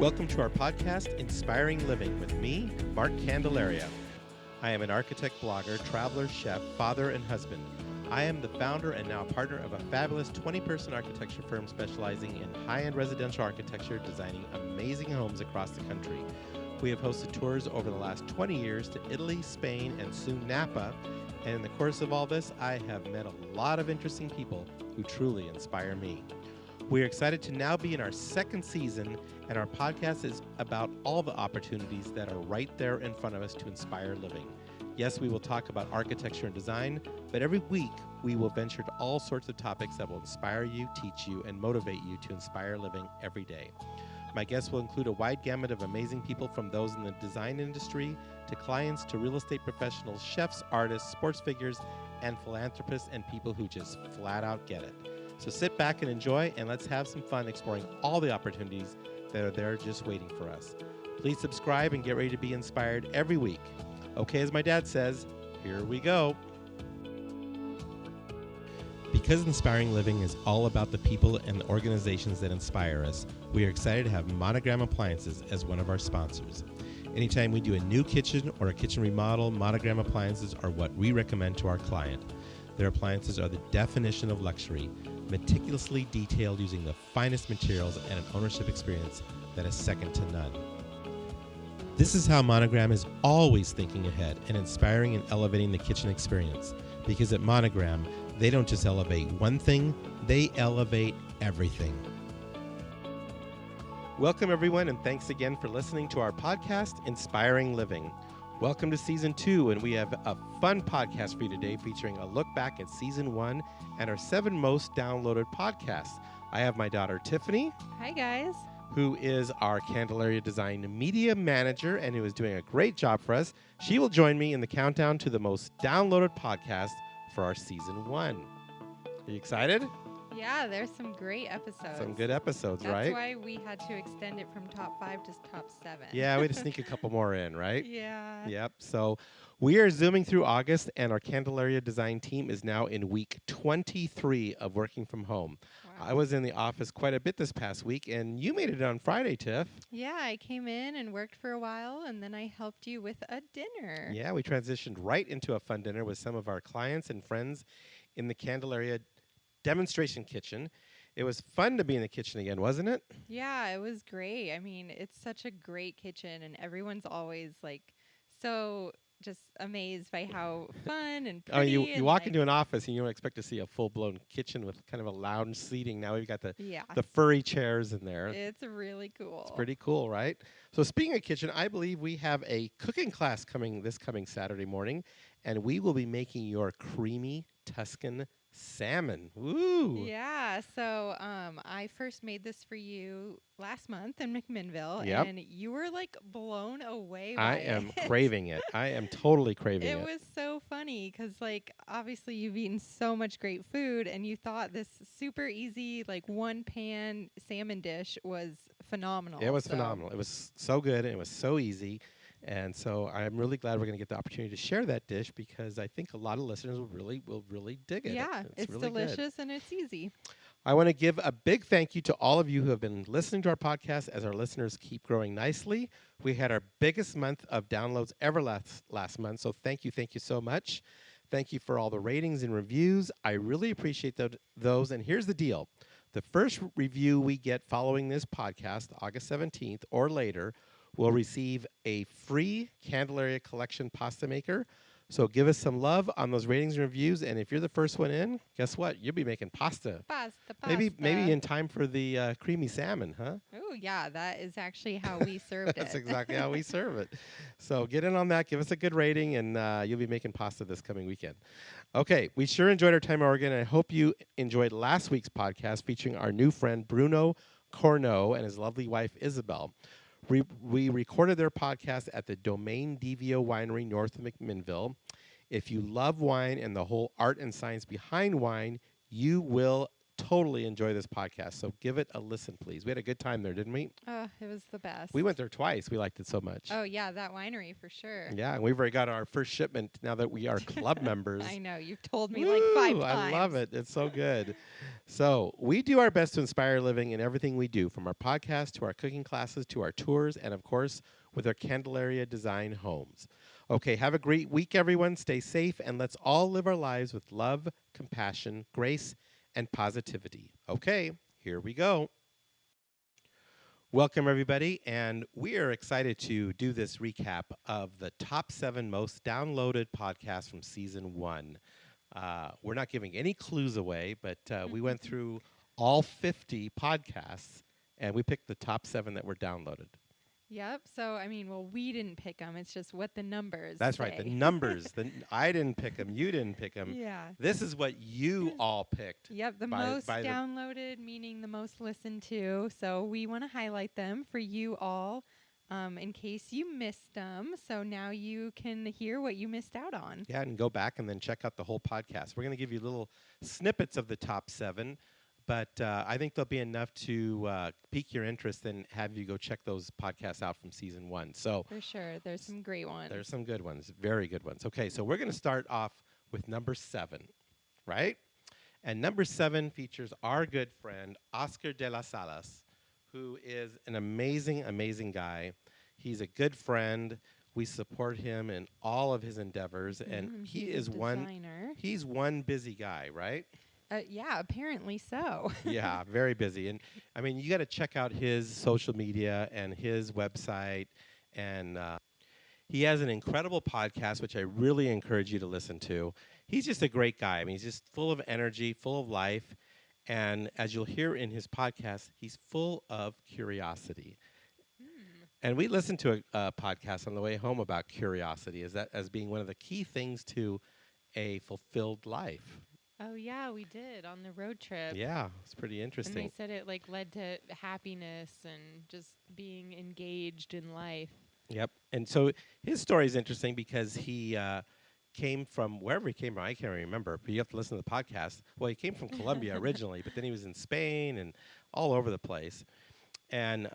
Welcome to our podcast, Inspiring Living, with me, Mark Candelaria. I am an architect, blogger, traveler, chef, father, and husband. I am the founder and now partner of a fabulous 20-person architecture firm specializing in high-end residential architecture, designing amazing homes across the country. We have hosted tours over the last 20 years to Italy, Spain, and soon Napa. And in the course of all this, I have met a lot of interesting people who truly inspire me. We are excited to now be in our second season, and our podcast is about all the opportunities that are right there in front of us to inspire living. Yes, we will talk about architecture and design, but every week we will venture to all sorts of topics that will inspire you, teach you, and motivate you to inspire living every day. My guests will include a wide gamut of amazing people, from those in the design industry to clients to real estate professionals, chefs, artists, sports figures, and philanthropists, and people who just flat out get it. So sit back and enjoy, and let's have some fun exploring all the opportunities that are there just waiting for us. Please subscribe and get ready to be inspired every week. Okay, as my dad says, here we go. Because Inspiring Living is all about the people and the organizations that inspire us, we are excited to have Monogram Appliances as one of our sponsors. Anytime we do a new kitchen or a kitchen remodel, Monogram Appliances are what we recommend to our client. Their appliances are the definition of luxury, meticulously detailed using the finest materials and an ownership experience that is second to none. This is how Monogram is always thinking ahead and inspiring and elevating the kitchen experience. Because at Monogram, they don't just elevate one thing, they elevate everything. Welcome, everyone, and thanks again for listening to our podcast, Inspiring Living. Welcome to Season 2, and we have a fun podcast for you today featuring a look back at Season 1 and our 7 most downloaded podcasts. I have my daughter, Tiffany. Hi, guys. Who is our Candelaria Design Media Manager and who is doing a great job for us. She will join me in the countdown to the most downloaded podcast for our Season 1. Are you excited? Yeah, there's some great episodes. Some good episodes, right? That's why we had to extend it from top 5 to top 7. Yeah, we had to sneak a couple more in, right? Yeah. Yep. So we are zooming through August, and our Candelaria Design team is now in week 23 of working from home. Wow. I was in the office quite a bit this past week, and you made it on Friday, Tiff. Yeah, I came in and worked for a while, and then I helped you with a dinner. Yeah, we transitioned right into a fun dinner with some of our clients and friends in the Candelaria demonstration kitchen. It was fun to be in the kitchen again, wasn't it? Yeah, it was great. I mean, it's such a great kitchen, and everyone's always like so just amazed by how fun and pretty. You walk into an office and you don't expect to see a full-blown kitchen with kind of a lounge seating. Now we've got the furry chairs in there. It's really cool. It's pretty cool, right? So speaking of kitchen, I believe we have a cooking class coming Saturday morning, and we will be making your creamy Tuscan salmon. Woo! Yeah, so I first made this for you last month in McMinnville, Yep. and you were like blown away I by am it. craving it. I am totally craving it. It was so funny because, like, obviously you've eaten so much great food, and you thought this super easy, like, one-pan salmon dish was phenomenal. It was phenomenal. It was so good, and it was so easy. And so I'm really glad we're going to get the opportunity to share that dish, because I think a lot of listeners will really dig it. Yeah, it's really delicious good. and it's easy. I want to give a big thank you to all of you who have been listening to our podcast as our listeners keep growing nicely. We had our biggest month of downloads ever last month, so thank you so much. Thank you for all the ratings and reviews. I really appreciate those. And here's the deal. The first review we get following this podcast, August 17th or later, will receive a free Candelaria Collection Pasta Maker. So give us some love on those ratings and reviews, and if you're the first one in, guess what? You'll be making pasta. Pasta. Maybe in time for the creamy salmon, huh? Oh, yeah, that is actually how we served it. That's exactly how we serve it. So get in on that. Give us a good rating, and you'll be making pasta this coming weekend. Okay, we sure enjoyed our time in Oregon, and I hope you enjoyed last week's podcast featuring our new friend Bruno Corneau and his lovely wife Isabel. We recorded their podcast at the Domaine Divio Winery north of McMinnville. If you love wine and the whole art and science behind wine, you will totally enjoy this podcast. So give it a listen, please. We had a good time there, didn't we? Oh, it was the best. We went there twice. We liked it so much. Oh, yeah, that winery for sure. Yeah, and we've already got our first shipment now that we are club members. I know. You've told me like 5 times. I love it. It's so good. So we do our best to inspire living in everything we do, from our podcast to our cooking classes to our tours, and of course, with our Candelaria Design homes. Okay, have a great week, everyone. Stay safe, and let's all live our lives with love, compassion, grace, and positivity. Okay, here we go. Welcome, everybody, and we are excited to do this recap of the top 7 most downloaded podcasts from Season 1. We're not giving any clues away, but we went through all 50 podcasts, and we picked the top 7 that were downloaded. Yep. So, I mean, well, we didn't pick them. It's just what the numbers That's say. right, the numbers. I didn't pick them. You didn't pick them. Yeah. This is what you all picked. Yep, the most downloaded, meaning the most listened to. So we want to highlight them for you all in case you missed them. So now you can hear what you missed out on. Yeah, and go back and then check out the whole podcast. We're going to give you little snippets of the top 7, but I think there'll be enough to pique your interest and have you go check those podcasts out from Season 1. So for sure, there's some great ones. There's some good ones, very good ones. Okay, so we're going to start off with number 7, right? And number 7 features our good friend, Oscar de las Salas, who is an amazing, amazing guy. He's a good friend. We support him in all of his endeavors, and he's one busy guy, right? Yeah, apparently so. Yeah, very busy. And I mean, you got to check out his social media and his website. And he has an incredible podcast, which I really encourage you to listen to. He's just a great guy. I mean, he's just full of energy, full of life. And as you'll hear in his podcast, he's full of curiosity. And we listened to a podcast on the way home about curiosity as being one of the key things to a fulfilled life. Oh, yeah, we did on the road trip. Yeah, it's pretty interesting. And they said it led to happiness and just being engaged in life. Yep. And so his story is interesting because he came from wherever he came from. I can't remember, but you have to listen to the podcast. Well, he came from Colombia originally, but then he was in Spain and all over the place. And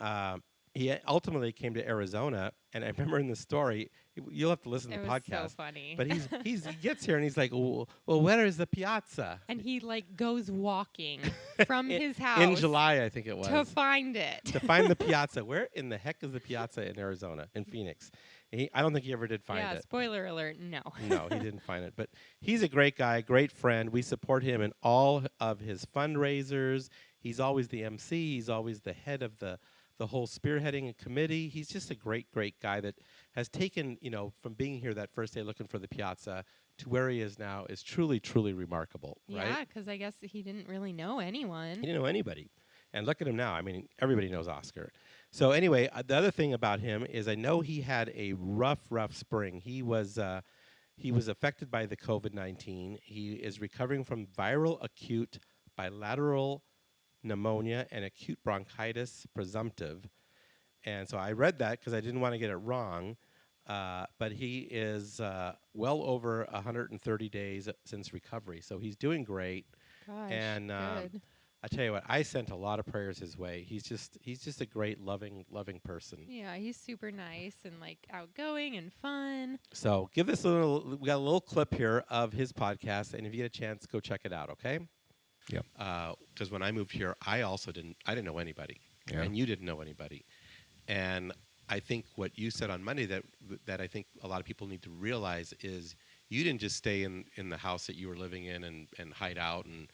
he ultimately came to Arizona, and I remember in the story, you'll have to listen to the podcast. It was so funny. But he gets here, and he's like, well, where is the piazza? And he, goes walking from his house. In July, I think it was. To find it. To find the piazza. Where in the heck is the piazza in Arizona, in Phoenix? I don't think he ever did find it. Yeah, spoiler alert, no. No, he didn't find it. But he's a great guy, great friend. We support him in all of his fundraisers. He's always the MC. He's always the head of the whole spearheading committee. He's just a great, great guy that has taken, from being here that first day looking for the piazza to where he is now is truly, truly remarkable, right? Yeah, because I guess he didn't really know anyone. He didn't know anybody. And look at him now. I mean, everybody knows Oscar. So anyway, the other thing about him is I know he had a rough spring. He was affected by the COVID-19. He is recovering from viral acute bilateral pneumonia and acute bronchitis presumptive. And so I read that because I didn't want to get it wrong. But he is well over 130 days since recovery. So he's doing great. Gosh, and good. I tell you what, I sent a lot of prayers his way. He's just a great, loving person. Yeah, he's super nice and outgoing and fun. So we got a little clip here of his podcast, and if you get a chance, go check it out, okay? Yeah. Because when I moved here, I didn't know anybody, Yeah. and you didn't know anybody. And I think what you said on Monday that I think a lot of people need to realize is you didn't just stay in the house that you were living in and hide out and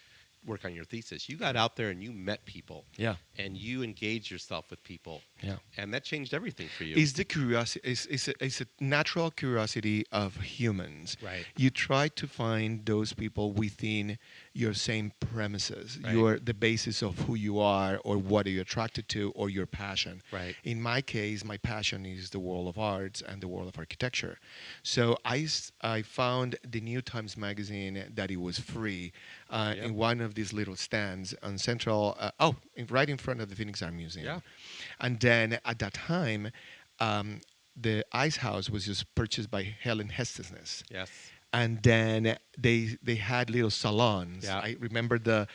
work on your thesis. You got out there and you met people. Yeah. And you engaged yourself with people. Yeah. And that changed everything for you. It's the curiosity. It's a natural curiosity of humans. Right. You try to find those people within your same premises. Right. You're the basis of who you are or what are you attracted to or your passion. Right. In my case, my passion is the world of arts and the world of architecture. So I found the New Times magazine that it was free in one of these little stands on Central, right in front of the Phoenix Art Museum. Yeah. And then at that time, the Ice House was just purchased by Helen Hestesness. Yes. and then they had little salons. Yeah. I remember the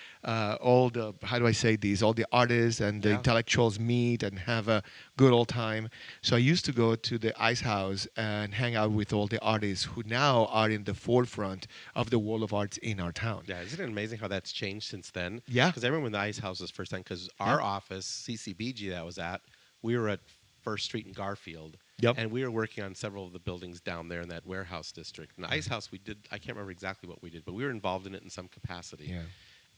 all the, how do I say these, all the artists and the Yeah. intellectuals meet and have a good old time. So I used to go to the Ice House and hang out with all the artists who now are in the forefront of the world of arts in our town. Yeah, isn't it amazing how that's changed since then? Yeah. Because I remember when the Ice House was first time, because our office, CCBG, that was at, we were at First Street in Garfield. Yep. And we were working on several of the buildings down there in that warehouse district. And the Ice House, we did, I can't remember exactly what we did, but we were involved in it in some capacity. Yeah.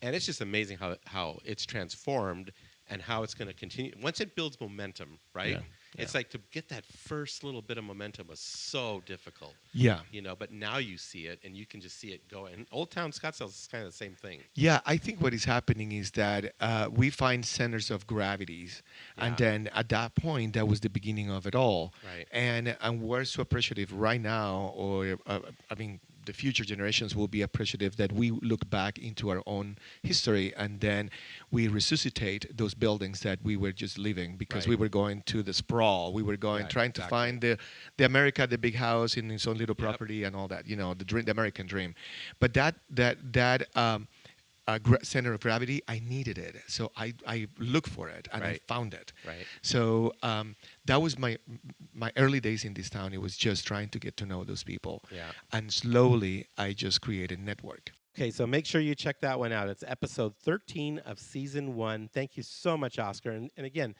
And it's just amazing how it's transformed and how it's going to continue. Once it builds momentum, right? Yeah. It's like to get that first little bit of momentum was so difficult. Yeah. You know, but now you see it and you can just see it go. And Old Town Scottsdale is kind of the same thing. Yeah, I think what is happening is that we find centers of gravities, and then at that point, that was the beginning of it all. Right. And we're so appreciative right now, or I mean, the future generations will be appreciative that we look back into our own history and then we resuscitate those buildings that we were just living because we were going to the sprawl. We were going trying to find the America, the big house in its own little property and all that. You know, the dream, the American dream. But that center of gravity, I needed it, so I looked for it and I found it. Right. So that was my early days in this town. It was just trying to get to know those people. Yeah. And slowly, I just created network. Okay, so make sure you check that one out. It's episode 13 of season 1. Thank you so much, Oscar. And again,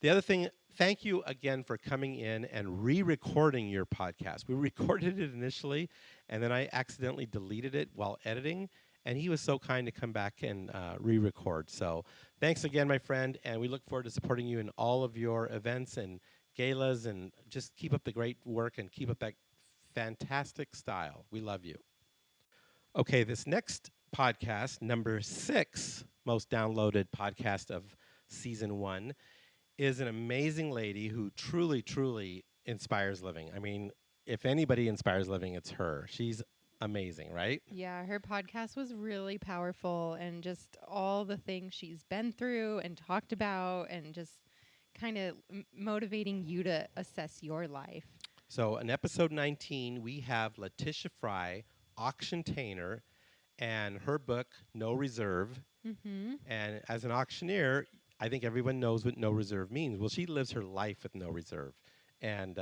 the other thing, thank you again for coming in and re-recording your podcast. We recorded it initially, and then I accidentally deleted it while editing. And he was so kind to come back and re-record. So thanks again, my friend. And we look forward to supporting you in all of your events and galas. And just keep up the great work and keep up that fantastic style. We love you. Okay, this next podcast, number 6 most downloaded podcast of season 1, is an amazing lady who truly, truly inspires living. I mean, if anybody inspires living, it's her. She's amazing, right? Yeah, her podcast was really powerful, and just all the things she's been through and talked about, and just kind of motivating you to assess your life. So in episode 19, we have Letitia Fry, auction tainer, and her book, No Reserve. Mm-hmm. And as an auctioneer, I think everyone knows what no reserve means. Well, she lives her life with no reserve. And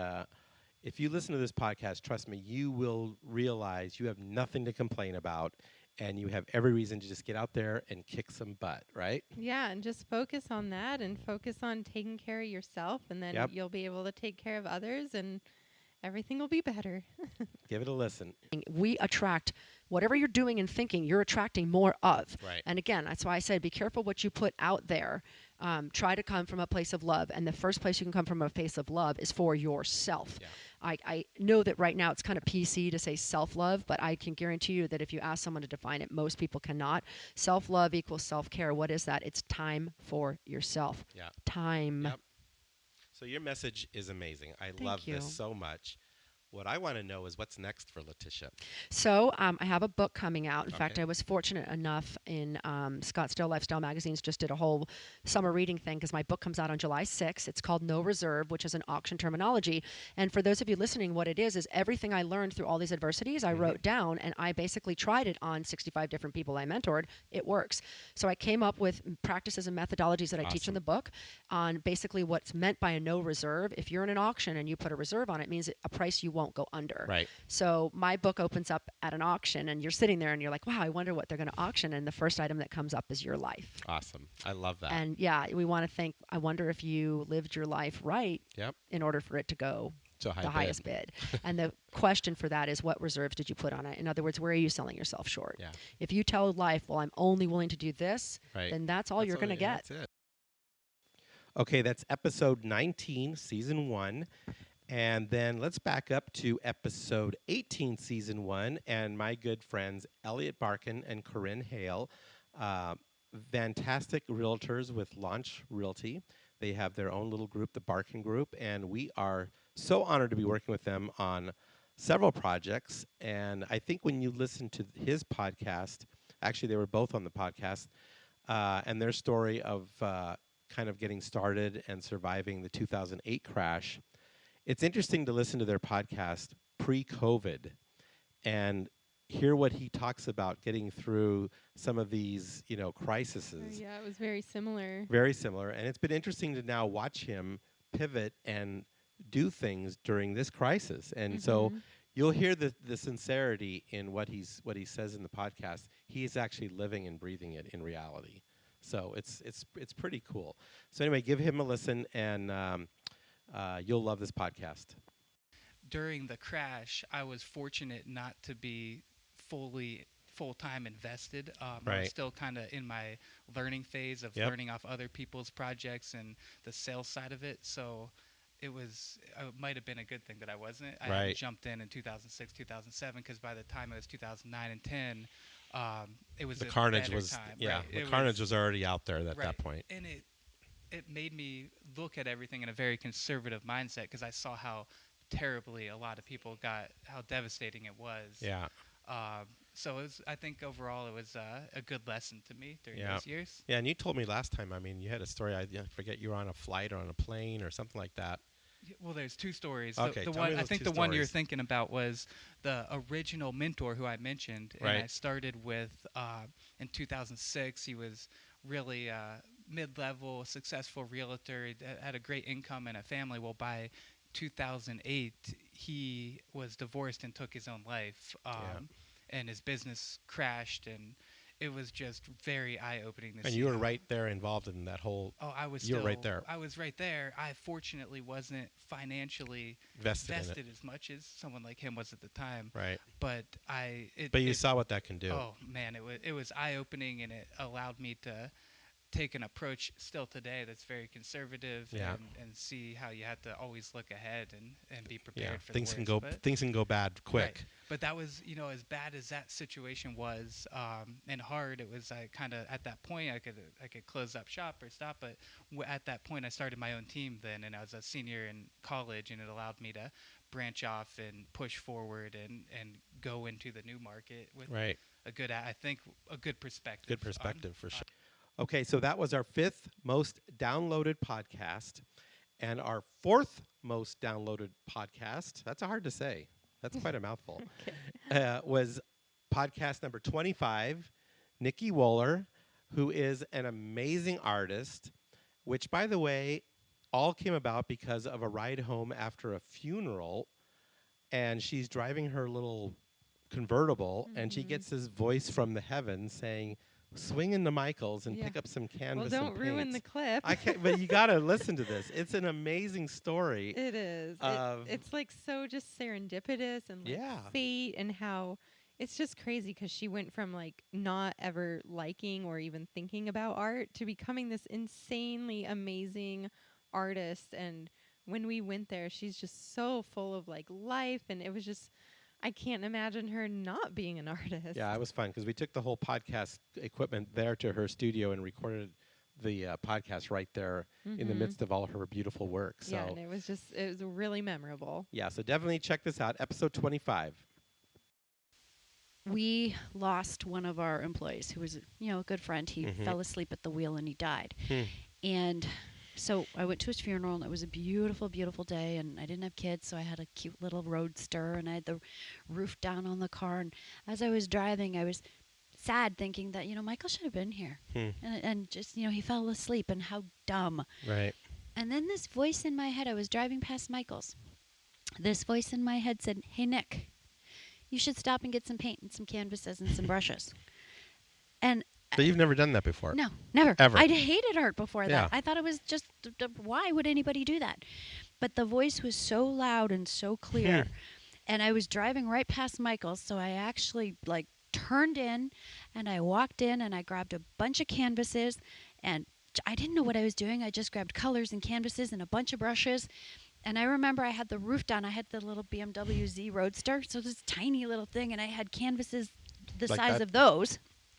if you listen to this podcast, trust me, you will realize you have nothing to complain about, and you have every reason to just get out there and kick some butt, right? Yeah, and just focus on that and focus on taking care of yourself, and then you'll be able to take care of others, and everything will be better. Give it a listen. We attract whatever you're doing and thinking, you're attracting more of. Right. And again, that's why I said be careful what you put out there. Try to come from a place of love. And the first place you can come from a place of love is for yourself. Yeah. I know that right now it's kind of PC to say self-love, but I can guarantee you that if you ask someone to define it, most people cannot. Self-love equals self-care. What is that? It's time for yourself. Yeah. Time. Yep. So your message is amazing. I love you. this so much. What I want to know is what's next for Letitia. So I have a book coming out. In fact, I was fortunate enough in Scottsdale Lifestyle Magazines just did a whole summer reading thing because my book comes out on July 6th. It's called No Reserve, which is an auction terminology. And for those of you listening, what it is everything I learned through all these adversities, I wrote down, and I basically tried it on 65 different people I mentored. It works. So I came up with practices and methodologies that I teach in the book on basically what's meant by a no reserve. If you're in an auction and you put a reserve on it, it means a price you won't go under. Right. So my book opens up at an auction, and you're sitting there and you're like, wow, I wonder what they're going to auction. And the first item that comes up is your life. Awesome. I love that. And yeah, we want to think, I wonder if you lived your life right in order for it to go So the highest bid. And the question for that is, what reserves did you put on it? In other words, where are you selling yourself short? Yeah. If you tell life, well, I'm only willing to do this, then that's all you're going to get. That's it. Okay, that's episode 19, season 1. And then let's back up to episode 18, season 1, and my good friends Elliot Barkin and Corinne Hale, fantastic realtors with Launch Realty. They have their own little group, the Barkin Group, and we are so honored to be working with them on several projects. And I think when you listen to his podcast, actually they were both on the podcast, and their story of kind of getting started and surviving the 2008 crash, it's interesting to listen to their podcast pre-COVID. And hear what he talks about getting through some of these, crises. Yeah, it was very similar. Very similar. And it's been interesting to now watch him pivot and do things during this crisis. And so you'll hear the sincerity in what he says in the podcast. He is actually living and breathing it in reality. So it's pretty cool. So anyway, give him a listen, and you'll love this podcast. During the crash, I was fortunate not to be full-time invested. I Right. was still kind of in my learning phase of Yep. learning off other people's projects and the sales side of it. So it might have been a good thing that I wasn't. I Right. jumped in 2006, 2007, because by the time it was 2009 and 10, it was The a carnage better was time. yeah. Right. The It carnage was already out there at right. that point. And it made me look at everything in a very conservative mindset, because I saw how terribly a lot of people got, how devastating it was. Yeah. So I think overall it was a good lesson to me during Yeah. those years. Yeah, and you told me last time. I mean, you had a story. I forget, you were on a flight or on a plane or something like that. Well, there's two stories. Okay, The tell one me I those think two the one you're stories. thinking about was the original mentor who I mentioned, and Right. I started with in 2006. He was really mid-level, successful realtor. He had a great income and a family. Well, by 2008, he was divorced and took his own life, and his business crashed, and it was just very eye-opening to see. And you were how- right there involved in that whole. Oh, I was. You were still, right there. I was right there. I fortunately wasn't financially Vested in it. as much as someone like him was at the time. Right. But But you saw what that can do. Oh man, it was eye-opening, and it allowed me to take an approach still today that's very conservative, Yeah. and see how you have to always look ahead and be prepared Yeah. for Things the can worst. go. But- Things can go bad quick. Right. But that was, as bad as that situation was, and hard. It was kind of at that point I could close up shop or stop. But at that point I started my own team then, and I was a senior in college, and it allowed me to branch off and push forward and go into the new market with Right. a good perspective. Good perspective for sure. Okay, so that was our 5th most downloaded podcast, and our 4th most downloaded podcast. That's hard to say. That's quite a mouthful. Was podcast number 25, Nikki Wohler, who is an amazing artist, which, by the way, all came about because of a ride home after a funeral, and she's driving her little convertible, and she gets this voice from the heavens saying, swing into Michael's and Yeah. pick up some Well, canvas don't and ruin the paints. clip. I can't, but you got to listen to this. It's an amazing story. It is. It's like so just serendipitous and like Yeah. fate, and how it's just crazy because she went from like not ever liking or even thinking about art to becoming this insanely amazing artist. And when we went there, she's just so full of like life, and it was just, I can't imagine her not being an artist. Yeah, it was fun because we took the whole podcast equipment there to her studio and recorded the podcast right there in the midst of all her beautiful work. So Yeah, and it was really memorable. yeah, so definitely check this out, episode 25. We lost one of our employees who was, a good friend. He fell asleep at the wheel and he died. And so I went to his funeral, and it was a beautiful, beautiful day, and I didn't have kids, so I had a cute little roadster, and I had the roof down on the car. And as I was driving, I was sad, thinking that, Michael should have been here. And just, he fell asleep, and how dumb. Right. And then this voice in my head, I was driving past Michael's. This voice in my head said, "Hey, Nick, you should stop and get some paint and some canvases and some brushes." And But you've never done that before. no, never. Ever. I'd hated art before Yeah. that. I thought it was just, why would anybody do that? But the voice was so loud and so clear. And I was driving right past Michael's, so I actually turned in, and I walked in, and I grabbed a bunch of canvases, and I didn't know what I was doing. I just grabbed colors and canvases and a bunch of brushes. And I remember I had the roof down. I had the little BMW Z Roadster, so this tiny little thing, and I had canvases the Like size that? of those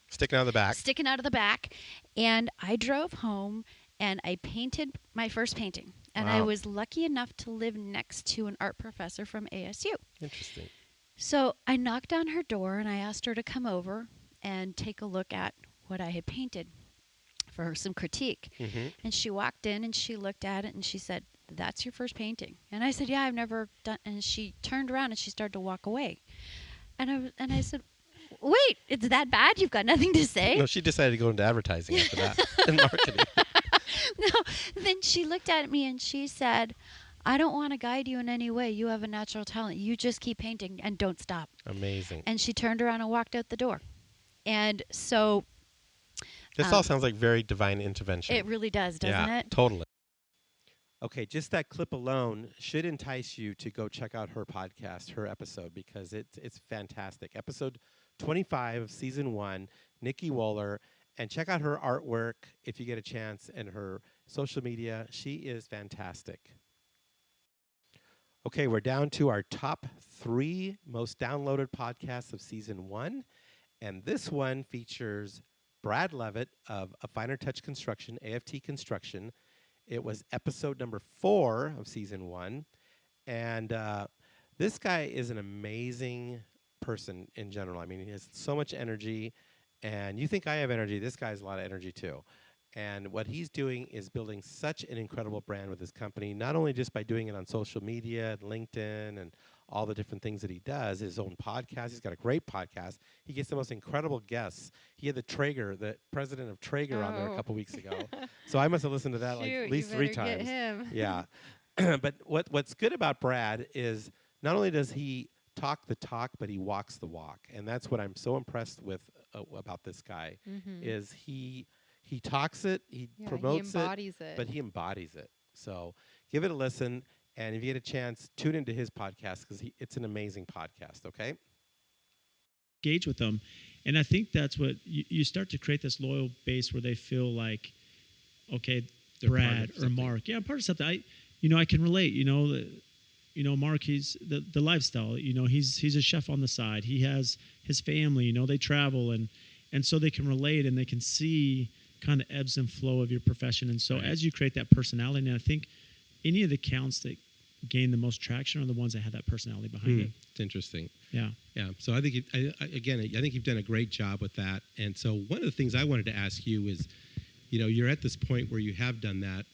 Sticking out of the back. sticking out of the back. And I drove home, and I painted my first painting. And I Wow. was lucky enough to live next to an art professor from ASU. Interesting. So I knocked on her door, and I asked her to come over and take a look at what I had painted for some critique. And she walked in, and she looked at it, and she said, "That's your first painting?" And I said, "Yeah, I've never done." And she turned around, and she started to walk away. And I said, wait, it's that bad? You've got nothing to say? No, she decided to go into advertising after that and marketing. No. Then she looked at me and she said, I don't want to guide you in any way. You have a natural talent. You just keep painting and don't stop. Amazing. And she turned around and walked out the door. And so This all sounds like very divine intervention. it really does, doesn't yeah, it? Totally. Okay, just that clip alone should entice you to go check out her podcast, her episode, because it's fantastic. Episode 25 of season 1, Nikki Wohler, and check out her artwork if you get a chance and her social media. She is fantastic. Okay, we're down to our top 3 most downloaded podcasts of season 1, and this one features Brad Levitt of A Finer Touch Construction, AFT Construction. It was episode number 4 of season 1. And this guy is an amazing person in general. I mean, he has so much energy. And you think I have energy. This guy has a lot of energy, too. And what he's doing is building such an incredible brand with his company, not only just by doing it on social media, and LinkedIn, and all the different things that he does, his own podcast. He's got a great podcast. He gets the most incredible guests. He had the president of Traeger on there a couple weeks ago. So I must have listened to that like at least 3 times. Get him. Yeah. But what's good about Brad is not only does he talk the talk, but he walks the walk. And that's what I'm so impressed with about this guy is he talks it, he promotes he embodies it, but he embodies it. So give it a listen. And if you get a chance, tune into his podcast because it's an amazing podcast, okay? Engage with them. And I think that's what you start to create this loyal base where they feel like, okay, they're Brad or Mark. Yeah, I'm part of something. I can relate, Mark, he's the lifestyle, he's a chef on the side. He has his family, they travel and so they can relate and they can see kind of ebbs and flow of your profession. And so as you create that personality, and I think any of the accounts that gain the most traction are the ones that have that personality behind it. It's interesting. Yeah. Yeah. So I think, I think you've done a great job with that. And so one of the things I wanted to ask you is, you're at this point where you have done that.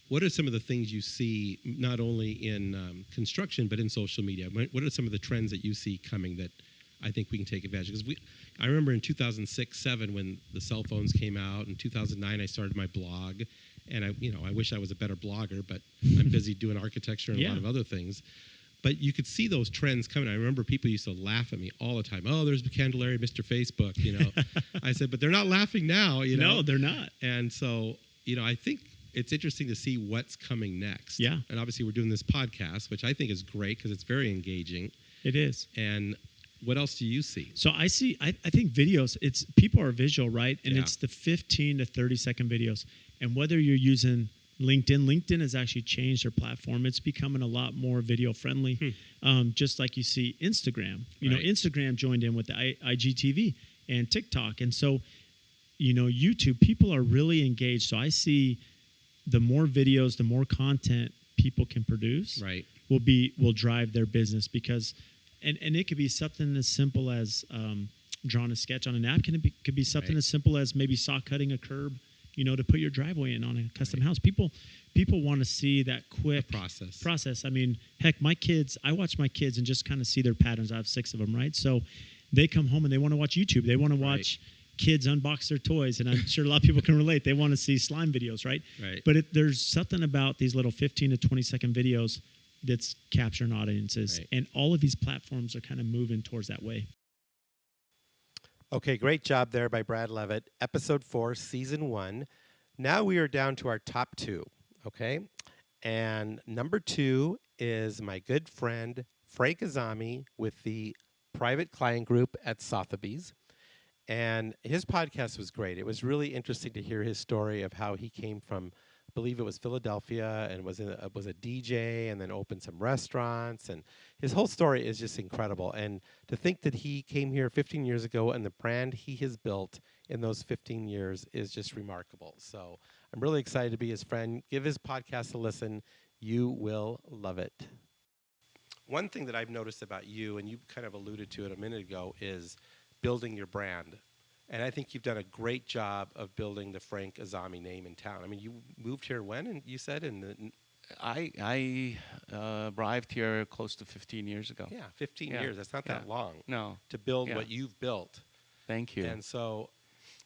What are some of the things you see, not only in construction, but in social media? What are some of the trends that you see coming that I think we can take advantage of? Because I remember in 2006-07 when the cell phones came out. In 2009, I started my blog. And I wish I was a better blogger, but I'm busy doing architecture and a lot of other things. But you could see those trends coming. I remember people used to laugh at me all the time. Oh, there's Candelaria, Mr. Facebook, I said, but they're not laughing now, No, they're not. And so, I think it's interesting to see what's coming next. Yeah. And obviously we're doing this podcast, which I think is great because it's very engaging. It is. And what else do you see? So I think videos, people are visual, right? And it's the 15 to 30 second videos. And whether you're using LinkedIn has actually changed their platform. It's becoming a lot more video friendly. Just like you see Instagram. Instagram joined in with the IGTV and TikTok. And so, YouTube, people are really engaged. So I see the more videos, the more content people can produce will drive their business because and it could be something as simple as drawing a sketch on a napkin. It could be something as simple as maybe saw cutting a curb, to put your driveway in on a custom house. People want to see that quick process. I mean, heck, I watch my kids and just kind of see their patterns. I have 6 of them, right? So they come home and they want to watch YouTube. They want to watch kids unbox their toys, and I'm sure a lot of people can relate. They want to see slime videos, right? But there's something about these little 15 to 20 second videos that's capturing audiences, and all of these platforms are kind of moving towards that way. Okay, great job there by Brad Levitt. Episode 4, Season 1. Now we are down to our top 2, okay? And number 2 is my good friend, Frank Azami, with the private client group at Sotheby's. And his podcast was great. It was really interesting to hear his story of how he came from, I believe it was Philadelphia, and was a DJ, and then opened some restaurants. And his whole story is just incredible. And to think that he came here 15 years ago, and the brand he has built in those 15 years is just remarkable. So I'm really excited to be his friend. Give his podcast a listen. You will love it. One thing that I've noticed about you, and you kind of alluded to it a minute ago, is building your brand. And I think you've done a great job of building the Frank Azami name in town. I mean, you moved here when, and you said? I arrived here close to 15 years ago. Yeah, 15 years. That's not that long. No. To build what you've built. Thank you. And so,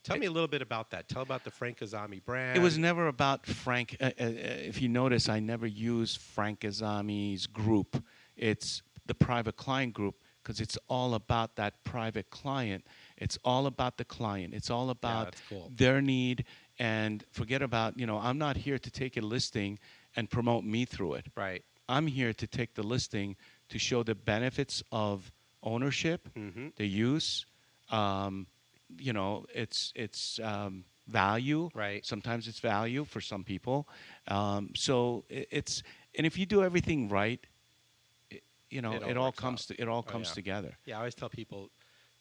tell me a little bit about that. Tell about the Frank Azami brand. It was never about Frank. If you notice, I never use Frank Azami's group. It's the private client group because it's all about that private client. It's all about the client. It's all about that's cool. their need. And forget about, I'm not here to take a listing and promote me through it. Right. I'm here to take the listing to show the benefits of ownership, the use, it's value. Right. Sometimes it's value for some people. So and if you do everything right, it all comes together. Yeah, I always tell people,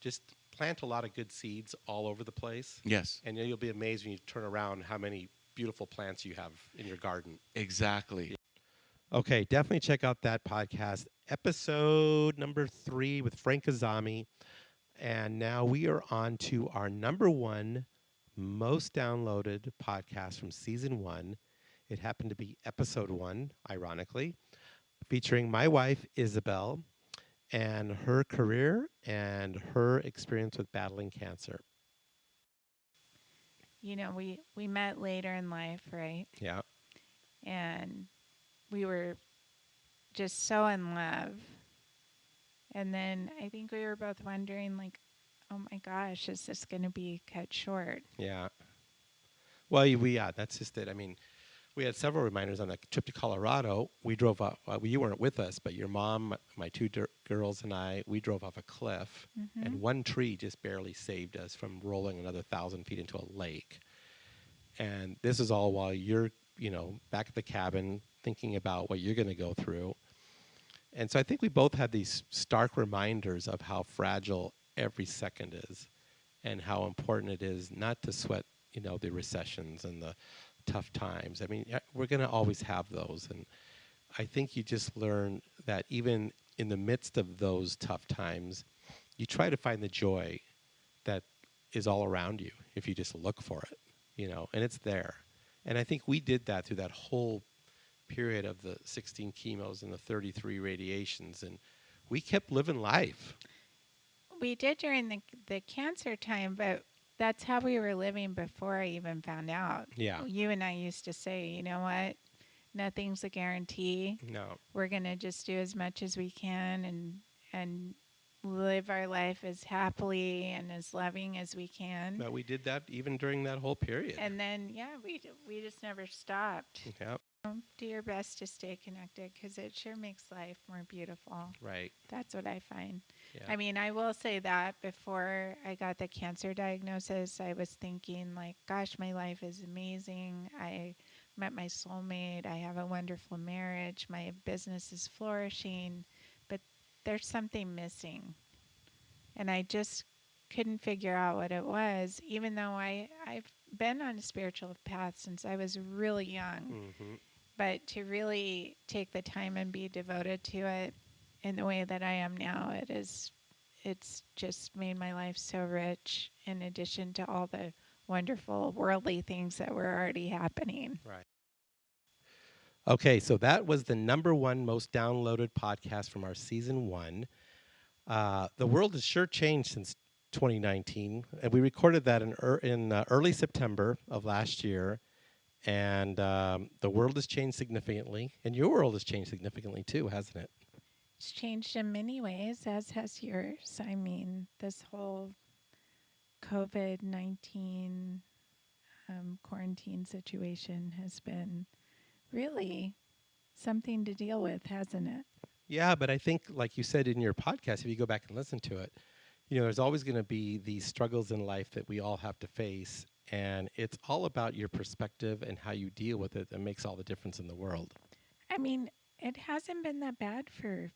just plant a lot of good seeds all over the place. Yes. And you'll be amazed when you turn around how many beautiful plants you have in your garden. Exactly. Okay, definitely check out that podcast, episode number 3 with Frank Azami. And now we are on to our number 1 most downloaded podcast from season 1. It happened to be episode 1, ironically, featuring my wife, Isabel, and her career and her experience with battling cancer. We met later in life, right? Yeah. And we were just so in love. And then I think we were both wondering, like, oh my gosh, is this going to be cut short? Yeah. Well, that's just it. I mean, we had several reminders on that trip to Colorado. We drove up. You weren't with us, but your mom, my 2 girls, and I, we drove off a cliff, and one tree just barely saved us from rolling another 1,000 feet into a lake. And this is all while you're, back at the cabin thinking about what you're going to go through. And so I think we both had these stark reminders of how fragile every second is and how important it is not to sweat, the recessions and the tough times. I mean, we're going to always have those. And I think you just learn that even in the midst of those tough times, you try to find the joy that is all around you if you just look for it, and it's there. And I think we did that through that whole period of the 16 chemos and the 33 radiations, and we kept living life. We did during the cancer time, but that's how we were living before I even found out. Yeah. You and I used to say, you know what? Nothing's a guarantee. No. We're going to just do as much as we can and live our life as happily and as loving as we can. But we did that even during that whole period. And then, we just never stopped. Yep. Do your best to stay connected because it sure makes life more beautiful. Right. That's what I find. Yeah. I mean, I will say that before I got the cancer diagnosis, I was thinking like, gosh, my life is amazing. I met my soulmate. I have a wonderful marriage. My business is flourishing, but there's something missing. And I just couldn't figure out what it was, even though I've been on a spiritual path since I was really young. But to really take the time and be devoted to it in the way that I am now, it's just made my life so rich in addition to all the wonderful worldly things that were already happening. Right. Okay, so that was the number 1 most downloaded podcast from our season 1. The world has sure changed since 2019, and we recorded that in early September of last year. And the world has changed significantly, and your world has changed significantly too, hasn't it? It's changed in many ways, as has yours. I mean, this whole COVID-19 quarantine situation has been really something to deal with, hasn't it? Yeah, but I think, like you said in your podcast, if you go back and listen to it, there's always going to be these struggles in life that we all have to face. And it's all about your perspective and how you deal with it that makes all the difference in the world. I mean, it hasn't been that bad for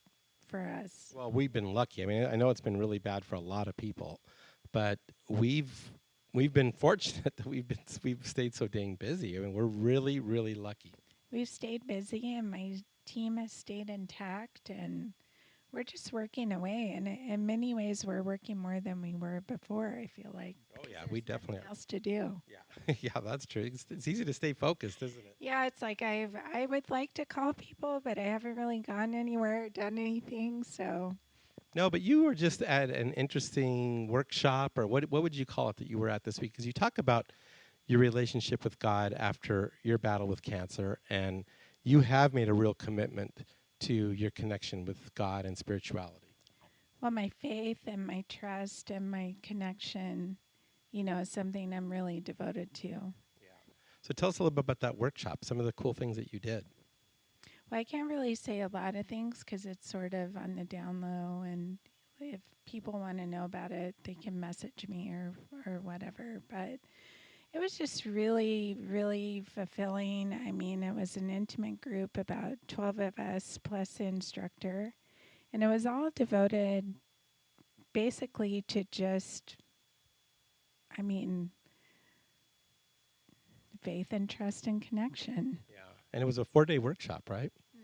us. Well, we've been lucky. I mean, I know it's been really bad for a lot of people, but we've been fortunate that we've stayed so dang busy. I mean, we're really, really lucky. We've stayed busy, and my team has stayed intact, and we're just working away. And in many ways, we're working more than we were before, I feel like. Oh, yeah, we definitely are. Else to do. Yeah, yeah, that's true. It's easy to stay focused, isn't it? Yeah, it's like I would like to call people, but I haven't really gone anywhere or done anything. So No, but you were just at an interesting workshop, or what would you call it that you were at this week? Because you talk about your relationship with God after your battle with cancer, and you have made a real commitment to your connection with God and spirituality. Well, my faith and my trust and my connection, is something I'm really devoted to. So tell us a little bit about that workshop, some of the cool things that you did. Well, I can't really say a lot of things because it's sort of on the down low, and if people want to know about it, they can message me or whatever. But it was just really, really fulfilling. I mean, it was an intimate group, about 12 of us plus the instructor, and it was all devoted basically to just, I mean, faith and trust and connection. Yeah. And it was a 4-day workshop, right? Yeah,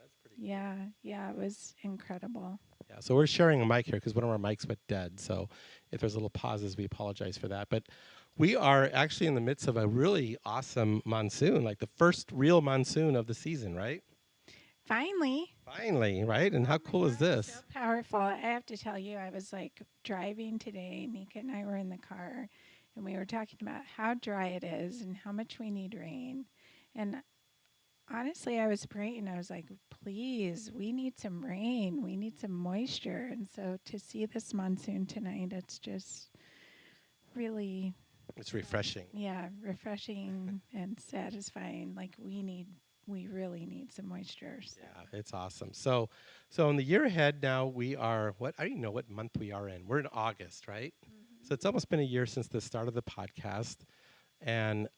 that's pretty cool. Yeah, it was incredible. Yeah, so we're sharing a mic here because one of our mics went dead. So if there's little pauses, we apologize for that. But we are actually in the midst of a really awesome monsoon, like the first real monsoon of the season, right? Finally. Finally, right? And how cool is this? So powerful. I have to tell you, I was like driving today. Nika and I were in the car, and we were talking about how dry it is and how much we need rain. And honestly, I was praying. I was like, please, we need some rain. We need some moisture. And so to see this monsoon tonight, it's just really, It's refreshing. yeah, refreshing and satisfying. Like we really need some moisture. So. Yeah, it's awesome. So in the year ahead now, we are, I don't even know what month we are in. We're in August, right? So it's almost been a year since the start of the podcast. And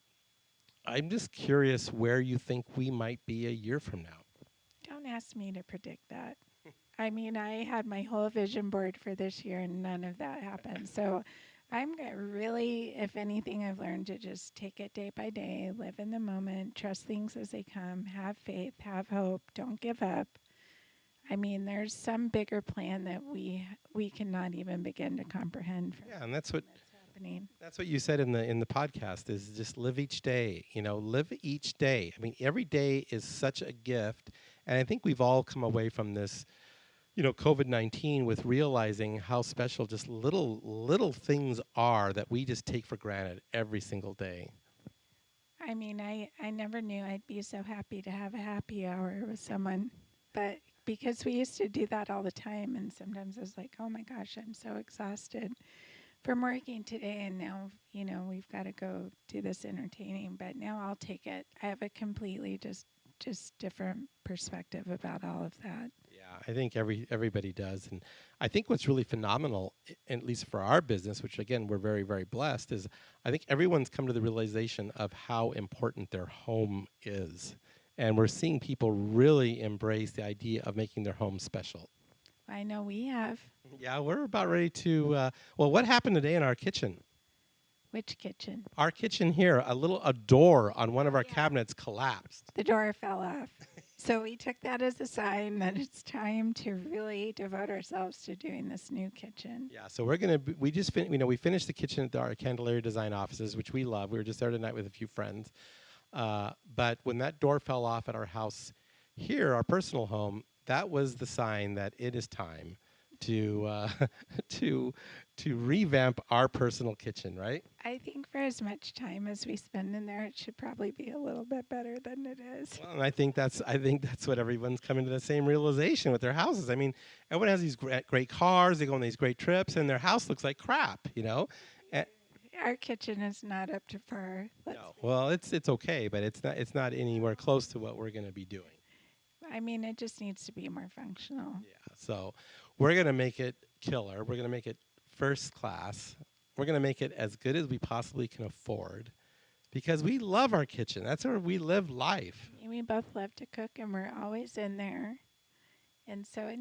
I'm just curious where you think we might be a year from now. Don't ask me to predict that. I mean, I had my whole vision board for this year and none of that happened. So I'm really, if anything, I've learned to just take it day by day, live in the moment, trust things as they come, have faith, have hope, don't give up. I mean, there's some bigger plan that we cannot even begin to comprehend. Yeah, and that's happening. That's what you said in the podcast is just live each day. Live each day. I mean, every day is such a gift, and I think we've all come away from this, COVID-19 with realizing how special just little things are that we just take for granted every single day. I mean, I never knew I'd be so happy to have a happy hour with someone, but because we used to do that all the time, and sometimes I was like, oh my gosh, I'm so exhausted from working today, and now, we've got to go do this entertaining, but now I'll take it. I have a completely just different perspective about all of that. Yeah, I think everybody does. And I think what's really phenomenal, at least for our business, which again, we're very, very blessed, is I think everyone's come to the realization of how important their home is. And we're seeing people really embrace the idea of making their home special. I know we have. Yeah, we're about ready to, what happened today in our kitchen? Which kitchen? Our kitchen here, a door on one of our cabinets collapsed. The door fell off. So we took that as a sign that it's time to really devote ourselves to doing this new kitchen. Yeah, so we're gonna. We finished the kitchen at our Candelaria Design offices, which we love. We were just there tonight with a few friends. But when that door fell off at our house here, our personal home, that was the sign that it is time to to revamp our personal kitchen, right? I think for as much time as we spend in there, it should probably be a little bit better than it is. Well, and I think that's what everyone's coming to the same realization with their houses. I mean, everyone has these great cars, they go on these great trips, and their house looks like crap, Our kitchen is not up to par. No, well, it's okay, but it's not anywhere close to what we're going to be doing. I mean, it just needs to be more functional. Yeah, so we're going to make it killer. We're going to make it first class. We're going to make it as good as we possibly can afford because we love our kitchen. That's where we live life. We both love to cook, and we're always in there. And so it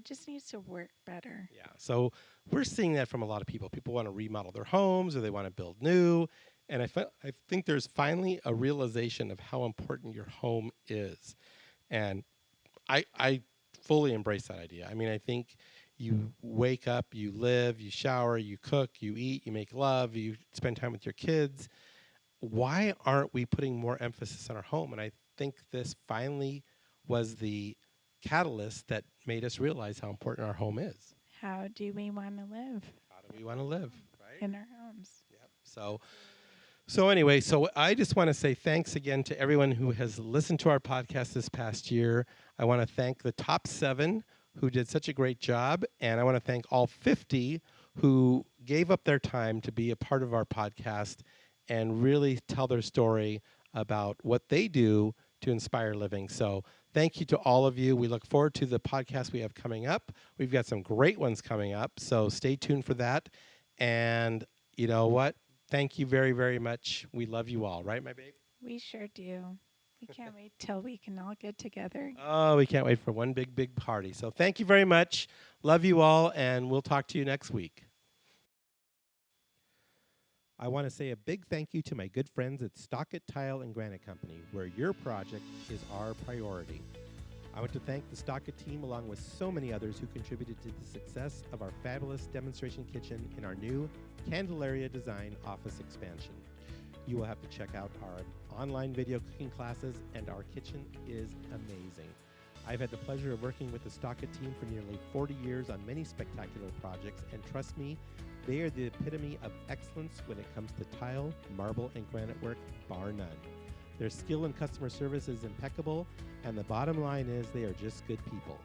just needs to work better. Yeah, so we're seeing that from a lot of people. People want to remodel their homes or they want to build new. And I think there's finally a realization of how important your home is. And I fully embrace that idea. I mean, I think you wake up, you live, you shower, you cook, you eat, you make love, you spend time with your kids. Why aren't we putting more emphasis on our home? And I think this finally was the catalyst that made us realize how important our home is. How do we want to live How do we want to live, right? in our homes? Yep. So anyway, so I just want to say thanks again to everyone who has listened to our podcast this past year. I want to thank the top 7 who did such a great job, and I want to thank all 50 who gave up their time to be a part of our podcast and really tell their story about what they do to inspire living. So thank you to all of you. We look forward to the podcast we have coming up. We've got some great ones coming up, so stay tuned for that. And you know what? Thank you very, very much. We love you all, right, my babe? We sure do. We can't wait till we can all get together. Oh, we can't wait for one big, big party. So thank you very much. Love you all, and we'll talk to you next week. I want to say a big thank you to my good friends at Stockett Tile and Granite Company, where your project is our priority. I want to thank the Stockett team along with so many others who contributed to the success of our fabulous demonstration kitchen in our new Candelaria design office expansion. You will have to check out our online video cooking classes, and our kitchen is amazing. I've had the pleasure of working with the Stockett team for nearly 40 years on many spectacular projects, and trust me, they are the epitome of excellence when it comes to tile, marble, and granite work, bar none. Their skill and customer service is impeccable, and the bottom line is they are just good people.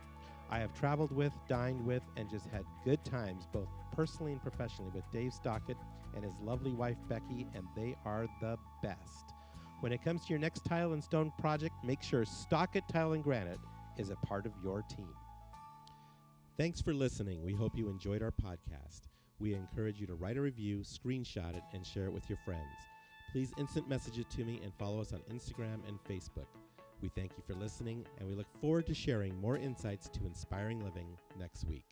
I have traveled with, dined with, and just had good times, both personally and professionally, with Dave Stockett and his lovely wife, Becky, and they are the best. When it comes to your next tile and stone project, make sure Stockett Tile and Granite is a part of your team. Thanks for listening. We hope you enjoyed our podcast. We encourage you to write a review, screenshot it, and share it with your friends. Please instant message it to me and follow us on Instagram and Facebook. We thank you for listening, and we look forward to sharing more insights to inspiring living next week.